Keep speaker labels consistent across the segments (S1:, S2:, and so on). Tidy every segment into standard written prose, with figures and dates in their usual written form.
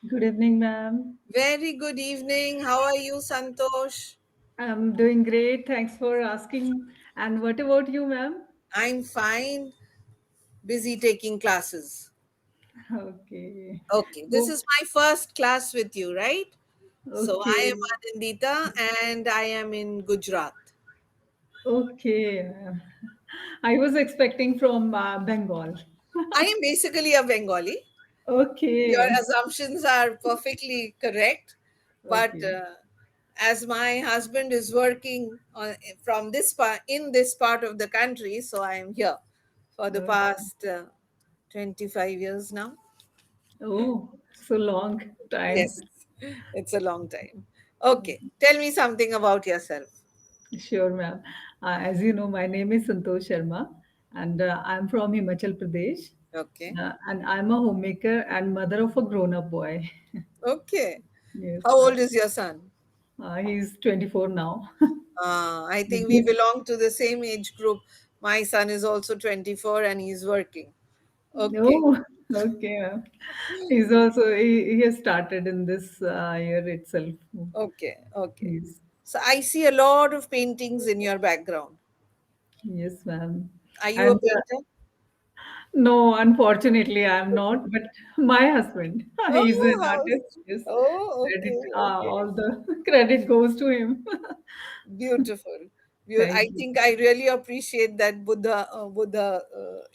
S1: Good evening, ma'am.
S2: Very good evening. How are you, Santosh?
S1: I'm doing great. Thanks for asking. And what about you, ma'am?
S2: I'm fine. Busy taking classes.
S1: Okay.
S2: Okay, this
S1: Oh,
S2: is my first class with you, right? So I am
S1: okay.
S2: Anindita and I am in Gujarat.
S1: Okay. I was expecting from Bengal.
S2: I am basically a Bengali. Your
S1: Okay.
S2: assumptions are perfectly correct, but
S1: Okay.
S2: as my husband is working from this part in this part of the country, so I am here for the
S1: Okay.
S2: past 25 years now.
S1: Oh, so long
S2: Yes,
S1: time.
S2: it's a long time. Okay, tell me something about yourself.
S1: Sure, ma'am. As you know, my name is Santosh Sharma, and I'm from Himachal Pradesh.
S2: Okay,
S1: And I'm a homemaker and mother of a grown-up boy.
S2: okay.
S1: Yes,
S2: How old is your son?
S1: he's 24 now.
S2: I think we
S1: Yes.
S2: belong to the same age group. My son is also 24 and he's working. Okay,
S1: Oh, okay. He's also he has started in this year itself.
S2: okay, okay.
S1: Yes,
S2: So I see a lot of paintings in your background.
S1: yes, ma'am.
S2: Are you a
S1: And
S2: painter?
S1: no, unfortunately, I'm not. But my husband, he's an
S2: Oh,
S1: artist. Yes,
S2: oh,
S1: credit,
S2: okay, okay.
S1: all the credit goes to him.
S2: Beautiful.
S1: Thank
S2: I
S1: you.
S2: think I really appreciate that Buddha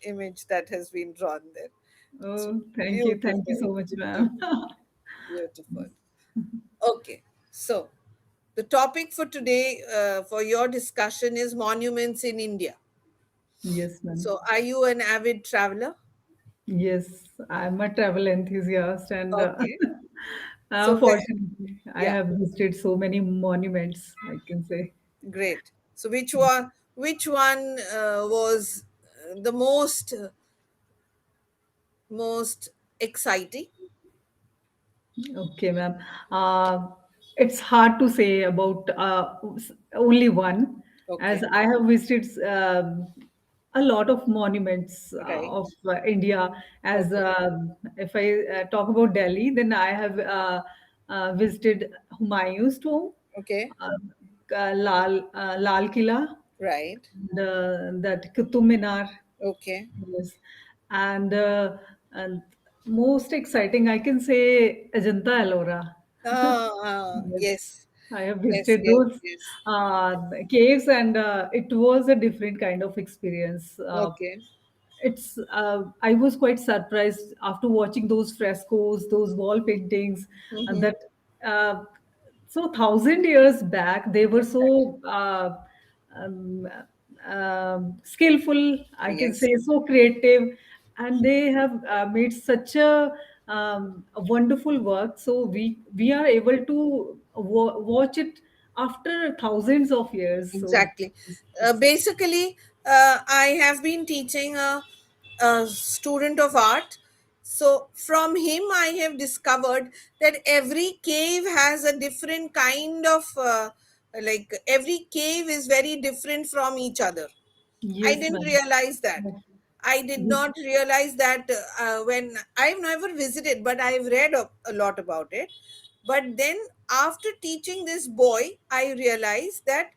S2: image that has been drawn there. It's
S1: Oh, thank you
S2: beautiful,
S1: so much, ma'am.
S2: beautiful, beautiful. Okay, so the topic for today, for your discussion, is monuments in India.
S1: Yes, ma'am.
S2: So, are you an avid traveler?
S1: Yes, I'm a travel enthusiast, and
S2: Okay, so
S1: fortunately, I
S2: yeah,
S1: have visited so many monuments, I can say.
S2: great. So, which one was the most exciting?
S1: Okay, ma'am. It's hard to say about only one, as
S2: Okay,
S1: I have visited a lot of monuments
S2: right.
S1: of India. As
S2: Okay,
S1: if I talk about Delhi, then I have visited Humayun's tomb,
S2: okay,
S1: uh, Lal Killa,
S2: right.
S1: that Qutub Minar.
S2: Okay.
S1: Yes, and most exciting, I can say Ajanta Ellora. Yes,
S2: Yes,
S1: I have
S2: yes,
S1: visited
S2: yes,
S1: those
S2: yes.
S1: caves, and it was a different kind of experience.
S2: Okay.
S1: It's I was quite surprised after watching those frescoes, those wall paintings,
S2: Mm-hmm.
S1: that uh, so 1,000 years back they were so um, skillful, I can
S2: Yes,
S1: say, so creative, and they have made such a wonderful work. So we are able to watch it after thousands of years. So
S2: exactly.
S1: it's
S2: Basically, I have been teaching a student of art. So, from him, I have discovered that every cave has a different kind of, like, every cave is very different from each other. I
S1: yes,
S2: didn't
S1: ma'am.
S2: realize that. I did
S1: Yes.
S2: not realize that when I've never visited, but I've read a lot about it. But then, after teaching this boy, I realized that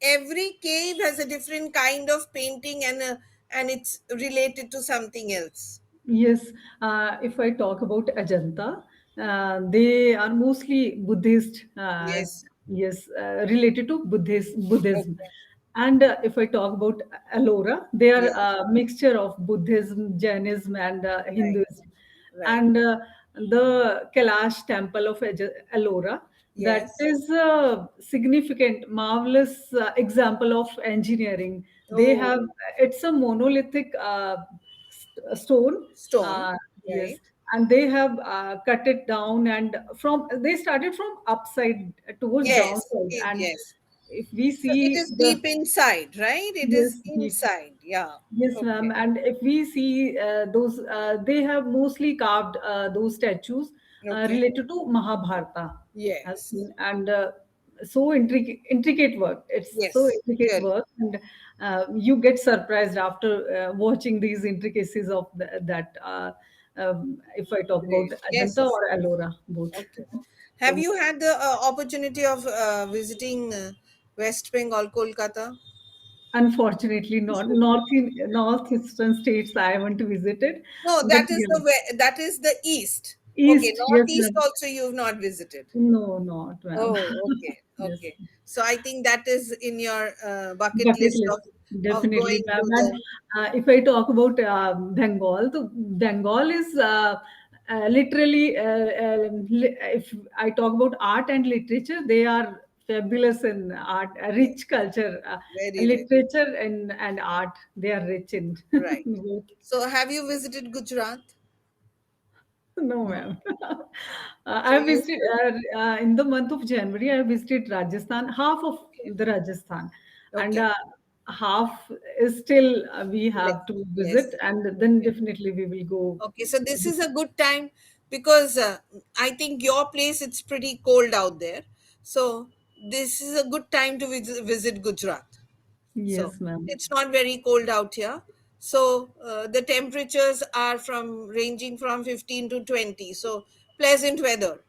S2: every cave has a different kind of painting and it's related to something else.
S1: Yes, if I talk about Ajanta, they are mostly Buddhist.
S2: Yes.
S1: Yes, related to Buddhism.
S2: Okay.
S1: And if I talk about Ellora, they are
S2: Yeah.
S1: a mixture of Buddhism, Jainism, and
S2: Right.
S1: Hinduism.
S2: Right.
S1: And the Kailash temple of Ellora, that
S2: Yes.
S1: is a significant, marvelous example of engineering. They
S2: Oh,
S1: have, it's a monolithic stone.
S2: stone.
S1: uh, yes,
S2: Right.
S1: and they have cut it down, and from they started from upside towards
S2: Yes.
S1: downside. And
S2: Yes.
S1: if we
S2: So it
S1: see
S2: is
S1: the,
S2: deep inside, right? It is
S1: yes,
S2: inside. Yeah.
S1: yes, ma'am.
S2: Okay.
S1: And if we see those, they have mostly carved those statues
S2: Okay.
S1: related to Mahabharata.
S2: Yes.
S1: And so intricate work. It's so
S2: Yes.
S1: intricate
S2: Really.
S1: work, and you get surprised after watching these intricacies of that. if I talk about
S2: Great. Yes,
S1: Ajanta
S2: of
S1: or
S2: course.
S1: Ellora, both.
S2: Okay. Have
S1: So
S2: you had the opportunity of visiting West Bengal, Kolkata?
S1: unfortunately, not northeastern states I haven't visited,
S2: No,
S1: but yeah,
S2: that is the east. Okay,
S1: east, yes,
S2: northeast
S1: ma'am.
S2: also you've not visited.
S1: No, not ma'am.
S2: Oh, okay,
S1: Yes.
S2: okay. So I think that is in your bucket
S1: Bucket
S2: list
S1: list,
S2: of
S1: definitely,
S2: going
S1: ma'am.
S2: to
S1: And
S2: the.
S1: if I talk about Bengal, so Bengal is literally, if I talk about art and literature, they are fabulous in art, a rich
S2: Yes,
S1: culture,
S2: very rich.
S1: literature and art. They are rich in
S2: Right.
S1: both.
S2: So have you visited Gujarat?
S1: No,
S2: No.
S1: ma'am.
S2: So
S1: I
S2: you
S1: visited
S2: should.
S1: in the month of January. I visited Rajasthan, half of
S2: Okay.
S1: the Rajasthan, and
S2: Okay.
S1: half is still we have
S2: Left.
S1: to visit,
S2: Yes.
S1: and then
S2: Okay.
S1: definitely we will go.
S2: Okay. So this is a good time because I think your place it's pretty cold out there. So this is a good time to visit Gujarat. So
S1: Yes, ma'am.
S2: it's not very cold out here. So the temperatures are from ranging from 15 to 20. So pleasant weather.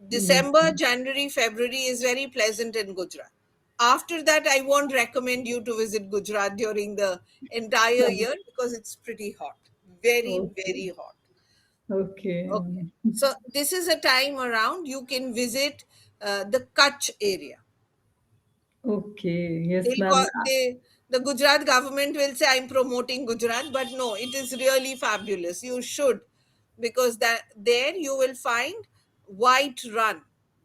S1: Yes,
S2: December,
S1: ma'am.
S2: January, February is very pleasant in Gujarat. After that, I won't recommend you to visit Gujarat during the entire
S1: Sure.
S2: year because it's pretty hot. Very,
S1: Okay.
S2: very hot.
S1: Okay.
S2: Okay. So this is a time around you can visit the Kutch area.
S1: Okay. Yes,
S2: They'll
S1: ma'am.
S2: call, the Gujarat government will say I'm promoting Gujarat, but no, it is really fabulous. You should, because that there you will find white run.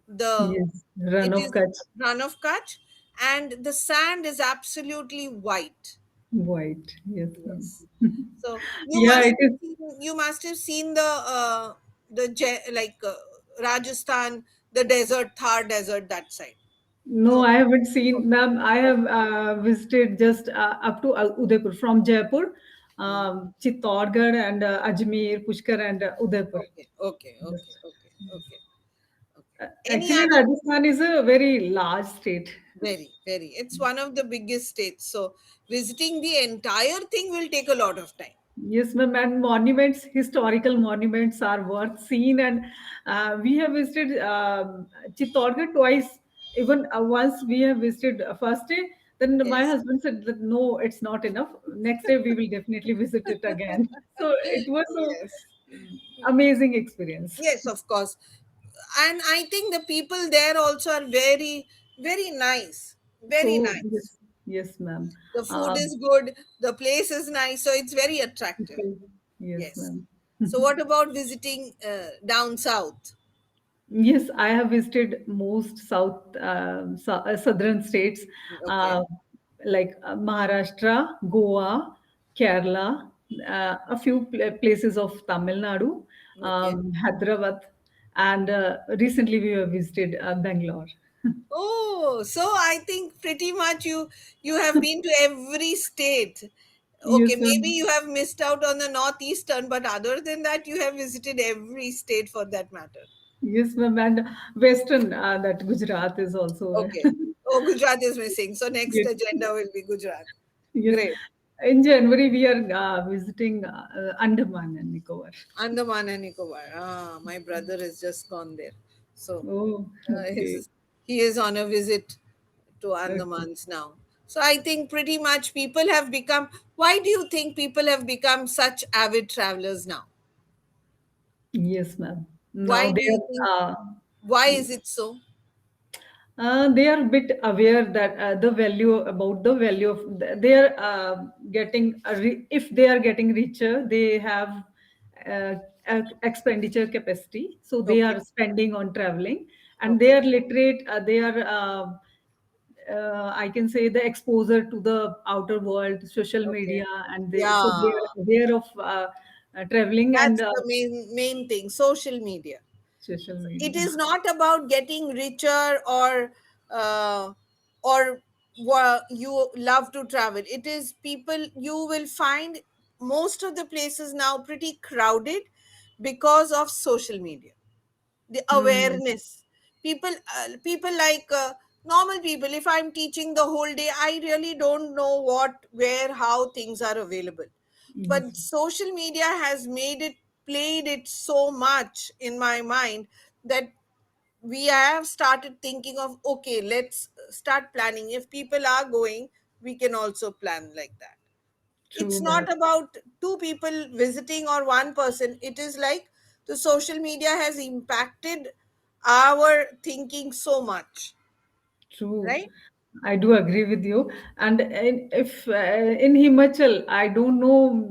S2: The
S1: Yes. Run
S2: it
S1: of
S2: is
S1: Kutch.
S2: run of Kutch, and the sand is absolutely white.
S1: White. Yes, ma'am.
S2: Yes. So
S1: Yeah, it is.
S2: you must have seen like Rajasthan, the desert, Thar desert that side.
S1: No,
S2: No.
S1: I haven't seen,
S2: Okay.
S1: ma'am. I have visited just up to Udaipur from Jaipur,
S2: Hmm.
S1: Chittorgarh and Ajmer, Pushkar and Udaipur.
S2: Okay, okay, okay,
S1: Just
S2: okay, okay, okay. Any
S1: actually,
S2: other?
S1: Rajasthan is a very large state.
S2: Very, very. It's one of the biggest states. So visiting the entire thing will take a lot of time.
S1: Yes, ma'am. And monuments, historical monuments are worth seeing. And we have visited Chittorgarh twice. Even once we have visited first day, then my
S2: Yes.
S1: husband said that no, it's not enough. Next day we will definitely visit it again. So it was so
S2: Yes.
S1: amazing experience.
S2: Yes, of course. And I think the people there also are very, very nice. Very
S1: So
S2: nice.
S1: yes, yes, ma'am.
S2: The food
S1: Um,
S2: is good. The place is nice. So it's very attractive.
S1: okay. Yes,
S2: Yes.
S1: ma'am.
S2: So what about visiting down south?
S1: Yes, I have visited most southern states,
S2: Okay.
S1: uh, like Maharashtra, Goa, Kerala, a few places of Tamil Nadu,
S2: Okay.
S1: Hyderabad, and recently we have visited Bangalore.
S2: Oh, so I think pretty much you have been to every state. Okay,
S1: Yes,
S2: maybe
S1: ma'am.
S2: you have missed out on the northeastern, but other than that, you have visited every state for that matter.
S1: Yes, ma'am. And Western, that Gujarat is also.
S2: Okay. Oh, Gujarat is missing. So next
S1: Yes,
S2: agenda will be Gujarat.
S1: yes.
S2: Great.
S1: In January, we are visiting Andaman and Nicobar.
S2: Andaman and Nicobar. Ah, my brother has just gone there. So
S1: Oh, okay.
S2: he is on a visit to
S1: Okay.
S2: Andamans now. So I think pretty much people have become. Why do you think people have become such avid travelers now?
S1: Yes, ma'am.
S2: Why
S1: Now
S2: do you think? Why is it so?
S1: they are a bit aware that the value about the value of they are getting if they are getting richer, they have uh, expenditure capacity, so they
S2: Okay.
S1: are spending on traveling, and they
S2: Okay.
S1: are literate. They are I can say the exposure to the outer world, social
S2: Okay.
S1: media, and they
S2: Yeah,
S1: are aware of traveling and
S2: that's the main thing. Social media.
S1: social
S2: It
S1: media.
S2: is not about getting richer uh, or you love to travel. It is people you will find most of the places now pretty crowded because of social media, the
S1: Hmm.
S2: awareness. People like normal people, if I'm teaching the whole day, I really don't know what, where, how things are available, but
S1: Yes.
S2: social media has made it played it so much in my mind that we have started thinking of, okay, let's start planning. If people are going, we can also plan like that. It's
S1: True,
S2: not
S1: ma'am.
S2: about two people visiting or one person. It is like the social media has impacted our thinking so much,
S1: True.
S2: right?
S1: I do agree with you. And if in Himachal, I don't know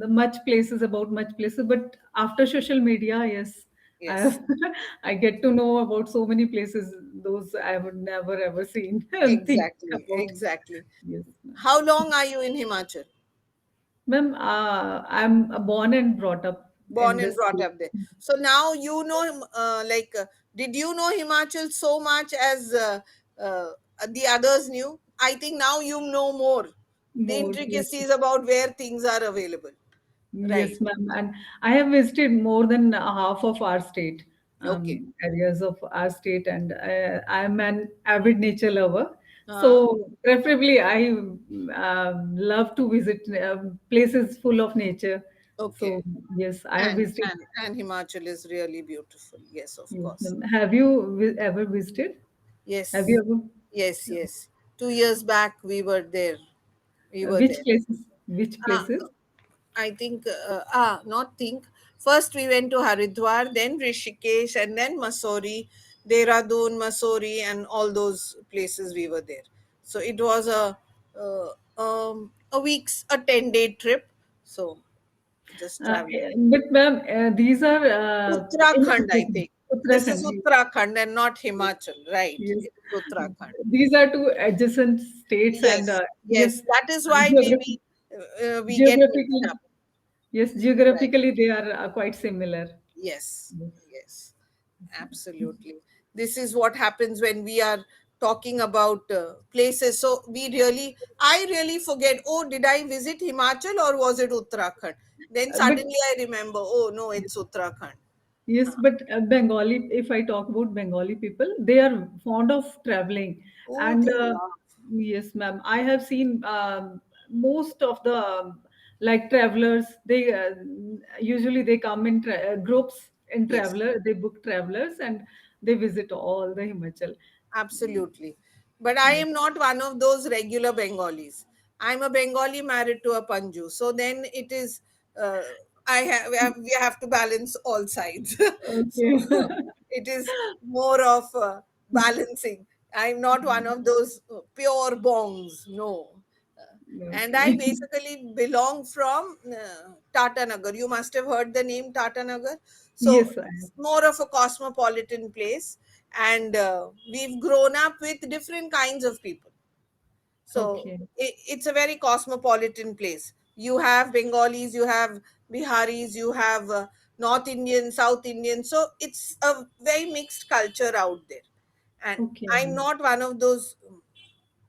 S1: much places about much places, but after social media, yes,
S2: Yes,
S1: I I get to know about so many places those I would never ever seen and think
S2: exactly,
S1: about.
S2: exactly.
S1: Yes, ma'am.
S2: How long are you in Himachal?
S1: Ma'am, I'm born and brought up
S2: Born
S1: in
S2: and
S1: this
S2: brought
S1: place.
S2: up there. So now you know him, did you know Himachal so much as uh, the others knew? I think now you know more the
S1: More, yes.
S2: intricacies about where things are available, right?
S1: Yes, ma'am. And I have visited more than half of our state,
S2: Okay.
S1: areas of our state, and I am an avid nature lover.
S2: Uh,
S1: So, preferably, I love to visit places full of nature.
S2: okay.
S1: So, yes, I have
S2: And,
S1: visited.
S2: and Himachal is really beautiful. Yes, of
S1: Yes,
S2: course.
S1: ma'am. Have you ever visited? Have you
S2: Yes,
S1: ever?
S2: yes, yes. 2 years back, we were there. We were
S1: Which
S2: there.
S1: places? Which
S2: Uh,
S1: places?
S2: I think, not think. First, we went to Haridwar, then Rishikesh, and then Masori, Dehradun, Masori, and all those places we were there. So it was a week's, a 10-day trip. So just traveling.
S1: But ma'am, these are in
S2: Uttarakhand, I think. This is
S1: Uttarakhand.
S2: Uttarakhand and not Himachal, right?
S1: Yes.
S2: It's Uttarakhand.
S1: These are two adjacent states, and
S2: Yes,
S1: yes,
S2: yes. That is why
S1: geography,
S2: maybe we get mixed
S1: geographically,
S2: up.
S1: yes,
S2: Right.
S1: geographically they are quite similar.
S2: Yes,
S1: Yes.
S2: yes, absolutely. This is what happens when we are talking about places. So I really forget. Oh, did I visit Himachal or was it Uttarakhand? Then
S1: But
S2: suddenly I remember. Oh no, it's Uttarakhand.
S1: yes, but Bengali, if I talk about Bengali people, they are fond of traveling.
S2: Oh,
S1: And
S2: they love.
S1: yes, ma'am, I have seen most of the like travelers, they usually they come in groups in
S2: Yes,
S1: traveler, they book travelers and they visit all the Himachal.
S2: absolutely. But I
S1: Yes.
S2: am not one of those regular Bengalis. I'm a Bengali married to a Panju. So then it is, uh, we have to balance all sides. So
S1: Okay.
S2: it is more of balancing. I'm not one of those pure bongs. No. And I
S1: Okay.
S2: basically belong from Tata Nagar. You must have heard the name Tata Nagar. So
S1: Yes, I
S2: it's
S1: have.
S2: more of a cosmopolitan place, and we've grown up with different kinds of people. So
S1: Okay.
S2: it's a very cosmopolitan place. You have Bengalis, you have Biharis, you have North Indian, South Indian. So it's a very mixed culture out there. And
S1: Okay.
S2: I'm not one of those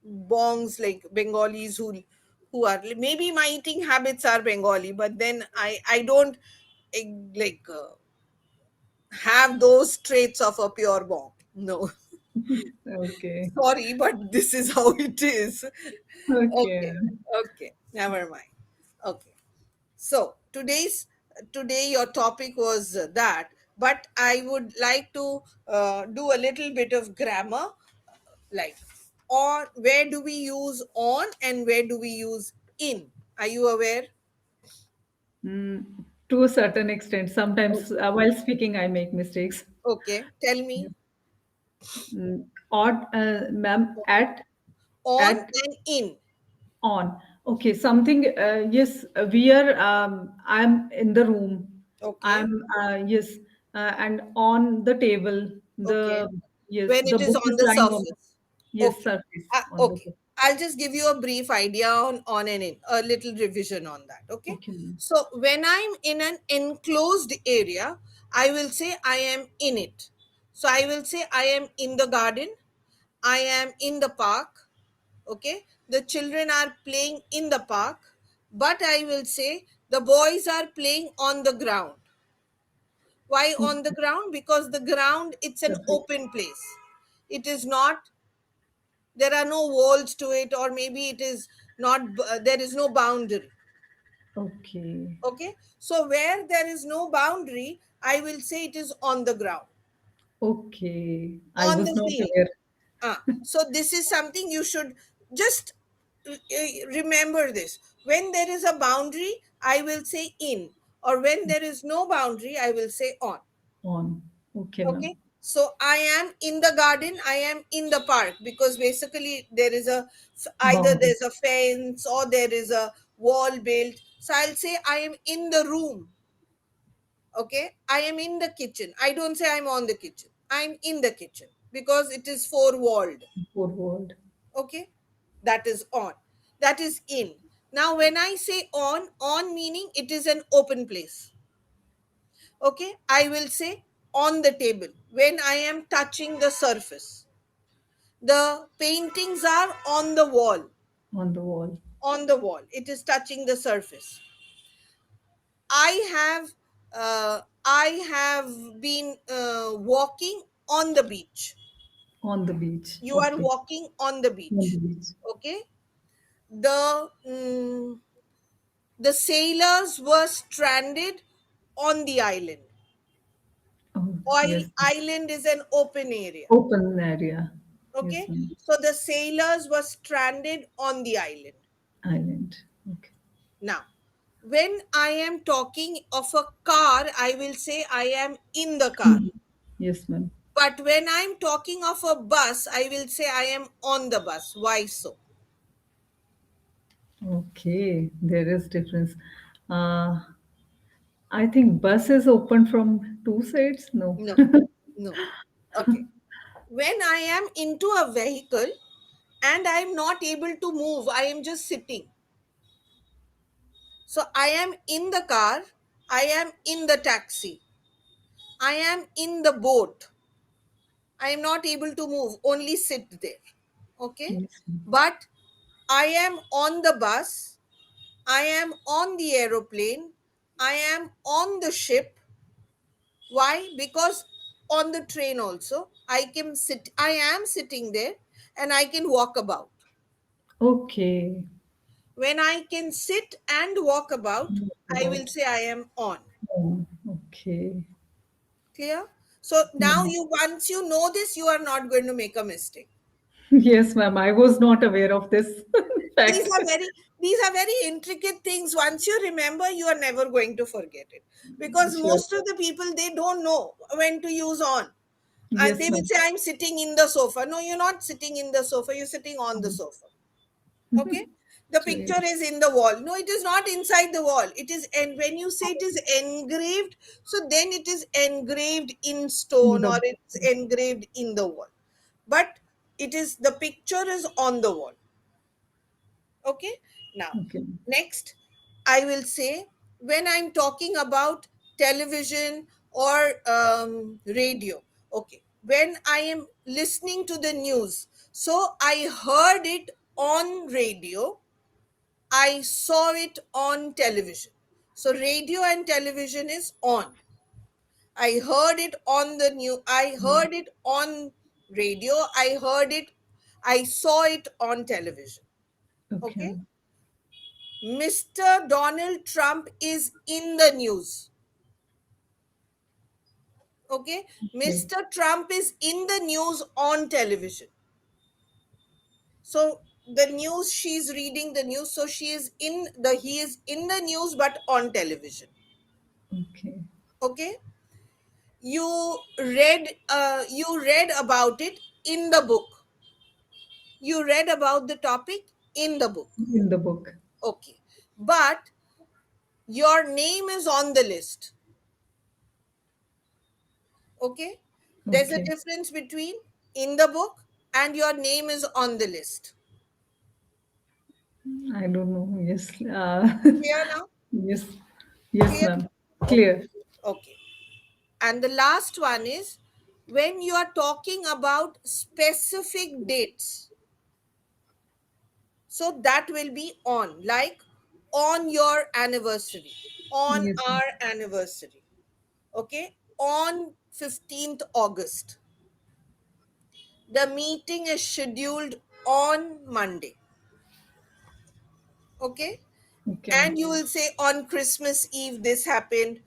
S2: bongs like Bengalis who are, maybe my eating habits are Bengali, but then I don't like have those traits of a pure bong. No.
S1: Okay.
S2: Sorry, but this is how it is.
S1: Okay.
S2: Okay, okay, never mind. Okay, so today your topic was that, but I would like to do a little bit of grammar, like on, where do we use on and where do we use in? Are you aware?
S1: To a certain extent, sometimes
S2: Okay,
S1: while speaking, I make mistakes.
S2: okay, tell me.
S1: Odd, ma'am,
S2: On
S1: at,
S2: and in.
S1: on. Okay, something. Yes, we are. I'm in the room.
S2: Okay,
S1: I'm yes, and on the table.
S2: okay.
S1: The yes,
S2: When
S1: the
S2: it is
S1: book
S2: on
S1: is
S2: the
S1: lying on.
S2: surface.
S1: Yes,
S2: Okay.
S1: surface on the
S2: Okay.
S1: book.
S2: I'll just give you a brief idea on and in, a little revision on that. Okay.
S1: Okay, ma'am.
S2: So when I'm in an enclosed area, I will say I am in it. So I will say I am in the garden. I am in the park. Okay. The children are playing in the park. But I will say the boys are playing on the ground. Why
S1: Okay,
S2: on the ground? Because the ground, it's an
S1: surface.
S2: open place. It is not, there are no walls to it, or maybe it is not, there is no boundary.
S1: Okay.
S2: Okay, so where there is no boundary, I will say it is on the ground,
S1: Okay. I
S2: on
S1: was
S2: the
S1: not
S2: ceiling.
S1: aware.
S2: So this is something you should just remember this. When there is a boundary, I will say in, or when there is no boundary, I will say on.
S1: On. Okay,
S2: Okay,
S1: ma'am.
S2: so I am in the garden, I am in the park, because basically there is a, either
S1: Boundary.
S2: there's a fence or there is a wall built, so I'll say I am in the room. Okay, I am in the kitchen, I don't say I'm on the kitchen, I'm in the kitchen because it is four walled.
S1: Forward.
S2: Okay, that is on, that is in. Now when I say on meaning it is an open place. Okay, I will say on the table when I am touching the surface. The paintings are on the wall,
S1: On the wall.
S2: on the wall, it is touching the surface. I have I have been walking on the beach.
S1: On the beach.
S2: You are
S1: Okay.
S2: walking on the
S1: On the
S2: beach.
S1: beach.
S2: Okay, the sailors were stranded on the island.
S1: Oh,
S2: Oil
S1: yes.
S2: island is an open area.
S1: Open area. Yes,
S2: Okay,
S1: ma'am.
S2: so the sailors were stranded on the island.
S1: Island. Okay.
S2: Now, when I am talking of a car, I will say I am in the car.
S1: Mhm. Yes, ma'am.
S2: But when I'm talking of a bus, I will say I am on the bus. Why so?
S1: Okay. There is difference. Uh, I think bus is open from two sides. No.
S2: No, no. Okay. When I am into a vehicle and I am not able to move, I am just sitting. So I am in the car, I am in the taxi, I am in the boat. I am not able to move, only sit there. Okay.
S1: Yes, ma'am.
S2: But I am on the bus, I am on the aeroplane, I am on the ship. Why? Because on the train also, I am sitting there and I can walk about.
S1: Okay.
S2: When I can sit and walk about,
S1: What
S2: I will
S1: about?
S2: say I am on.
S1: Okay.
S2: Clear? So now
S1: Mhm.
S2: you, once you know this, you are not going to make a mistake.
S1: Yes, ma'am. I was not aware of this
S2: these
S1: fact.
S2: are very these are very intricate things. Once you remember, you are never going to forget it, because
S1: Sure.
S2: most of the people, they don't know when to use on.
S1: Yes,
S2: They will
S1: ma'am.
S2: say I'm sitting in the sofa. No, you're not sitting in the sofa, you're sitting on the sofa. Okay, the
S1: Clear.
S2: picture is in the wall. No, it is not inside the wall, it is. And when you say it is engraved, so then it is engraved in
S1: In
S2: stone, or
S1: the
S2: it's engraved in the wall. But it is, the picture is on the wall. Okay, now
S1: okay.
S2: next I will say, when I'm talking about television or radio. Okay, when I am listening to the news, so I heard it on radio, I saw it on television. So radio and television is on. I heard it on the new, I
S1: Mm,
S2: heard it on radio, I heard it, I saw it on television. Okay,
S1: okay.
S2: Mr. Donald Trump is in the news. Okay,
S1: Okay.
S2: Mr. Trump is in the news on television. So the news, she's reading the news, so she is in the, he is in the news but on television.
S1: Okay.
S2: Okay, you read about it in the book. You read about the topic in the book.
S1: In the book.
S2: Okay, but your name is on the list. Okay, there's a
S1: Okay.
S2: difference between in the book and your name is on the list.
S1: I don't know. Yes.
S2: Clear now?
S1: Yes. Yes,
S2: Clear?
S1: ma'am.
S2: Okay,
S1: Clear.
S2: okay. And the last one is when you are talking about specific dates, so that will be on, like on your anniversary, on
S1: Yes.
S2: our anniversary. Okay, on 15th August, the meeting is scheduled on Monday. Okay,
S1: Okay, ma'am.
S2: And you will say on Christmas Eve this happened.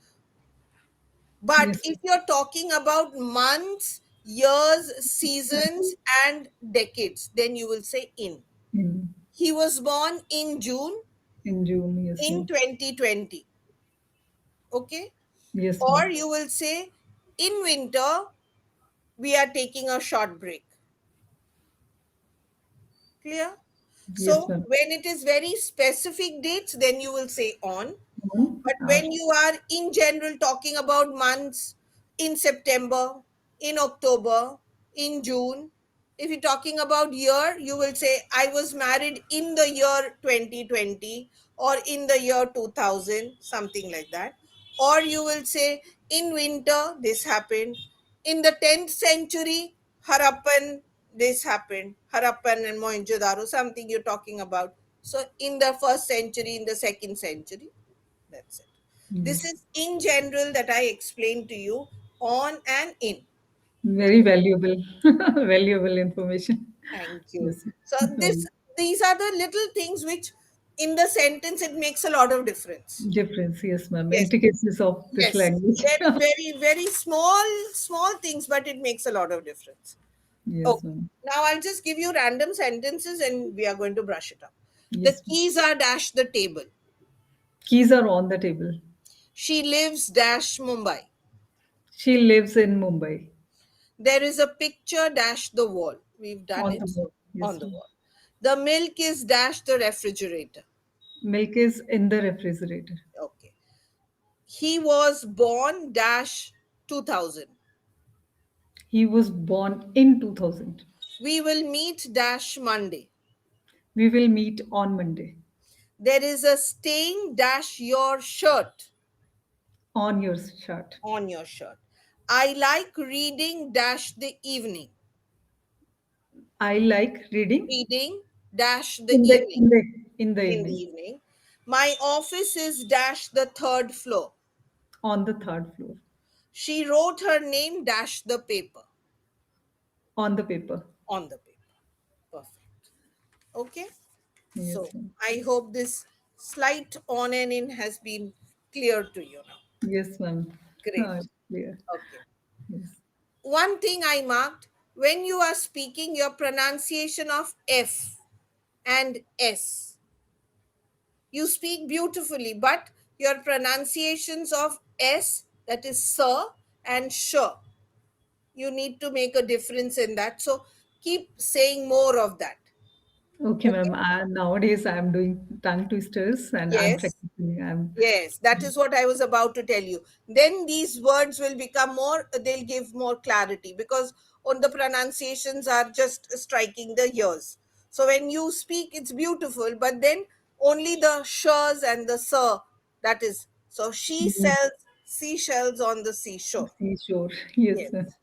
S2: But
S1: Yes.
S2: if you're talking about months, years, seasons, and decades, then you will say in.
S1: In,
S2: He was born in June
S1: in June. Yes,
S2: in
S1: ma'am.
S2: 2020. Okay.
S1: Yes,
S2: Or
S1: ma'am.
S2: you will say in winter, we are taking a short break. Clear?
S1: Yes,
S2: So
S1: ma'am.
S2: when it is very specific dates, then you will say on.
S1: On,
S2: But when you are in general talking about months, in September, in October, in June, if you're talking about year, you will say, I was married in the year 2020 or in the year 2000, something like that. Or you will say, in winter, this happened. In the 10th century, Harappan, this happened. Harappan and Mohenjo-daro, something you're talking about. So in the first century, in the second century, that's it. This
S1: yes.
S2: is in general that I explained to you on and in.
S1: Very valuable, valuable information.
S2: Thank you.
S1: Yes.
S2: So these are the little things which in the sentence it makes a lot of difference.
S1: Difference, yes, ma'am.
S2: Yes.
S1: Intricacies of this
S2: Yes.
S1: language.
S2: Very, very, very small things, but it makes a lot of difference.
S1: Yes,
S2: Okay.
S1: ma'am.
S2: Now I'll just give you random sentences and we are going to brush it up. The
S1: Yes, ma'am.
S2: keys are dash the table.
S1: Keys are on the table.
S2: She lives dash Mumbai.
S1: She lives in Mumbai.
S2: There is a picture dash the wall. We've done
S1: On the
S2: it,
S1: wall.
S2: so on
S1: Yes,
S2: the
S1: ma'am.
S2: wall. The milk is dash the refrigerator.
S1: Milk is in the refrigerator.
S2: Okay. He was born dash 2000.
S1: He was born in 2000.
S2: We will meet dash Monday.
S1: We will meet on Monday.
S2: There is a stain dash your shirt
S1: On your chart.
S2: on your shirt. I like reading dash the evening.
S1: I like reading
S2: Reading dash the
S1: in the
S2: evening.
S1: in the in the
S2: In the
S1: evening
S2: evening. My office is dash the third floor.
S1: on the third floor
S2: She wrote her name dash the paper.
S1: on the paper.
S2: On the paper. Perfect. Okay.
S1: Yes,
S2: So
S1: ma'am.
S2: I hope this slight on and in has been clear to you now.
S1: Yes, ma'am.
S2: Great.
S1: Clear.
S2: Okay.
S1: Yes.
S2: One thing I marked, when you are speaking, your pronunciation of F and S, you speak beautifully, but your pronunciations of S, that is sir, and sh, you need to make a difference in that. So keep saying more of that.
S1: Okay,
S2: Okay.
S1: ma'am. Nowadays, I'm doing tongue twisters and I'm
S2: Yes.
S1: practicing. I'm
S2: Yes, that is what I was about to tell you. Then these words will become more, they'll give more clarity because on the pronunciations are just striking the ears. So when you speak, it's beautiful, but then only the sh's and the sir, that is. So she sells seashells on the seashore.
S1: seashore. Yes,
S2: Yes.
S1: ma'am.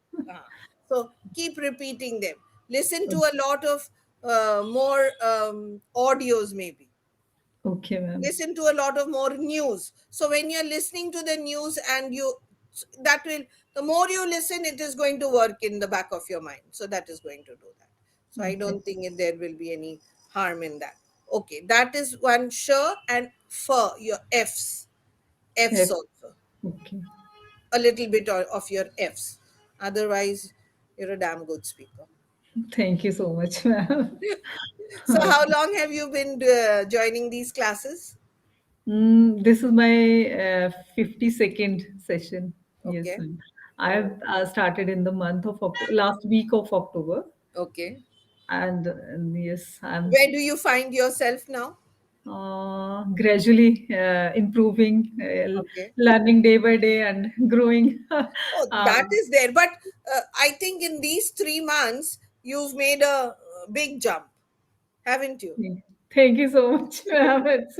S2: So keep repeating them. Listen to a lot of more audios, maybe
S1: Okay, ma'am.
S2: listen to a lot of more news. So when you're listening to the news and you that will the more you listen, it is going to work in the back of your mind. So that is going to do that. So I
S1: Okay.
S2: don't think there will be any harm in that. Okay, that is one sure and fur your F's
S1: F.
S2: also.
S1: Okay.
S2: A little bit of your F's. Otherwise, you're a damn good speaker.
S1: Thank you so much, ma'am.
S2: So how long have you been joining these classes?
S1: This is my 52nd session. Yes,
S2: Okay.
S1: ma'am. I
S2: Oh,
S1: have started in the month of October, last week of October,
S2: okay.
S1: and yes, I'm
S2: Where do you find yourself now?
S1: gradually improving,
S2: Okay.
S1: learning day by day, and growing.
S2: Oh, that
S1: um,
S2: is there. But I think in these 3 months, you've made a big jump, haven't you?
S1: Thank you so much, ma'am. It's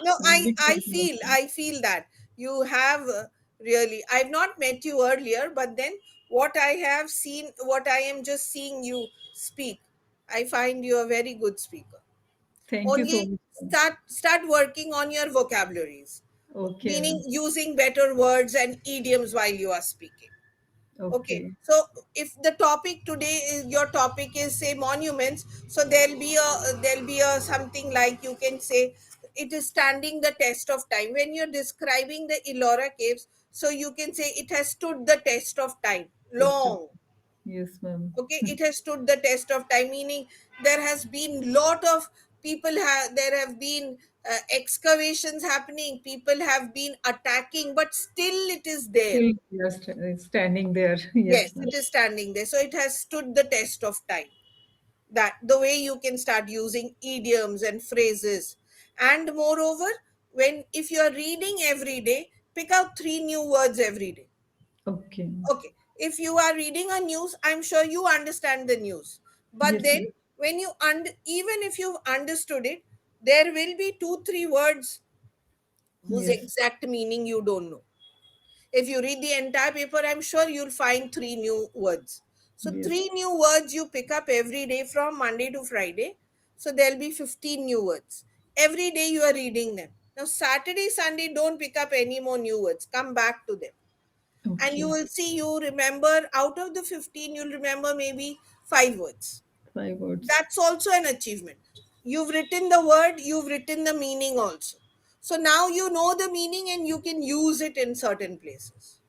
S2: No,
S1: big compliment.
S2: I feel that you have really. I've not met you earlier, but then what I have seen, what I am just seeing you speak, I find you a very good speaker.
S1: Thank you so
S2: Only
S1: much, ma'am.
S2: start working on your vocabularies,
S1: Okay,
S2: meaning
S1: ma'am.
S2: using better words and idioms while you are speaking. Okay,
S1: Okay.
S2: so if the topic today is your topic is say monuments, so there'll be a something like you can say it is standing the test of time. When you're describing the Ellora caves, so you can say it has stood the test of time
S1: Test of,
S2: long.
S1: yes, ma'am.
S2: Okay, it has stood the test of time, meaning there has been lot of people have there have been excavations happening, people have been attacking, but still it is there.
S1: Still, just standing there.
S2: Yes,
S1: Yes, ma'am.
S2: it is standing there, so it has stood the test of time. That the way you can start using idioms and phrases. And moreover, when if you are reading every day, pick out three new words every day.
S1: Okay.
S2: Okay, if you are reading a news, I'm sure you understand the news, but
S1: Yes,
S2: then
S1: ma'am.
S2: when you even if you've understood it, there will be two three words whose
S1: Yes.
S2: exact meaning you don't know. If you read the entire paper, I'm sure you'll find three new words. So
S1: Yes.
S2: three new words you pick up every day from Monday to Friday. So there'll be 15 new words. Every day you are reading them. Now Saturday, Sunday, don't pick up any more new words. Come back to them. And you
S1: Okay.
S2: will see you remember out of the 15, you'll remember maybe five words.
S1: 5 words.
S2: That's also an achievement. You've written the word, you've written the meaning also. So now you know the meaning and you can use it in certain places.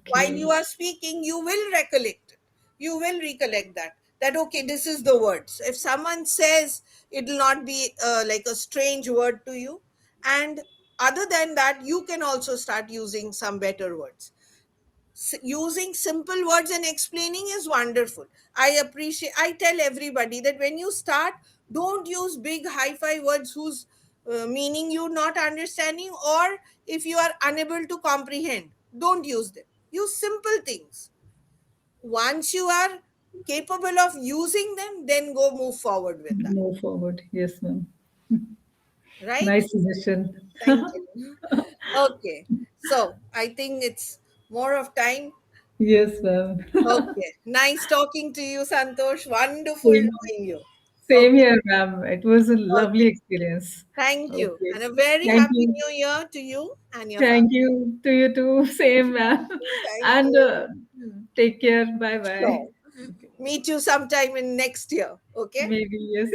S2: While you
S1: Okay.
S2: are speaking, you will recollect it. You will recollect that okay, this is the word. So if someone says, it will not be like a strange word to you. And other than that, you can also start using some better words. Using simple words and explaining is wonderful. I tell everybody that when you start, don't use big hi-fi words whose meaning you're not understanding, or if you are unable to comprehend, don't use them. Use simple things. Once you are capable of using them, then go move forward with that.
S1: Move forward. Yes, ma'am.
S2: Right.
S1: Nice suggestion.
S2: Thank you. Okay, so I think it's more of time.
S1: Yes, ma'am.
S2: Okay. Nice talking to you, Santosh. Wonderful
S1: Same,
S2: knowing you.
S1: same
S2: Okay.
S1: here, ma'am. It was a lovely
S2: Okay.
S1: experience.
S2: Thank you.
S1: Okay.
S2: And a very
S1: Thank
S2: happy
S1: you.
S2: new year to you and your family.
S1: Thank you to you too. Same, ma'am.
S2: Thank
S1: And
S2: you.
S1: take care. Bye bye.
S2: Sure.
S1: Okay.
S2: Meet you sometime in next year. Okay.
S1: Maybe, yes.